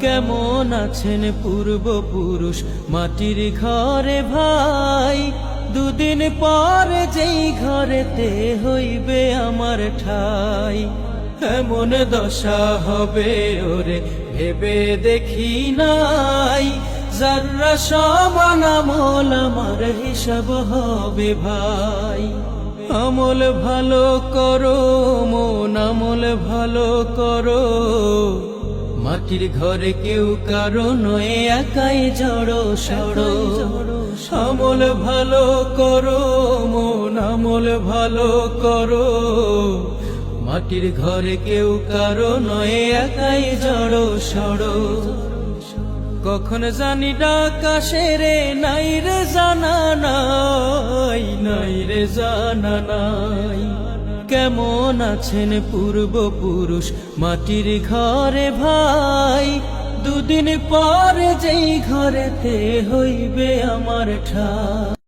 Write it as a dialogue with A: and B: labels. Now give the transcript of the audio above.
A: কেমন আছেন পূর্বপুরুষ মাটির ঘরে ভাই, দুদিন পর যেই ঘরেতে হইবে আমার ঠাই। এমন দশা হবে ওরে ভেবে দেখি নাই, যারা সমান আমল আমার হিসাব হবে ভাই। আমল ভালো করো মন আমল ভালো করো, মাটির ঘরে কেউ কারো নয় একাই জড়ো সড়ো। আমল ভালো করো মন আমল ভালো করো, মাটির ঘরে কেউ কারো নয় একাই জড়ো সড়ো। কখন জানি ডাকাশে রে নাই রে জানা নাই, নাই রে জানা নাই। কেমন আছেন পূর্বপুরুষ মাটির ঘরে ভাই, দুদিন পর যেই ঘরেতে হইবে আমার ঠাই।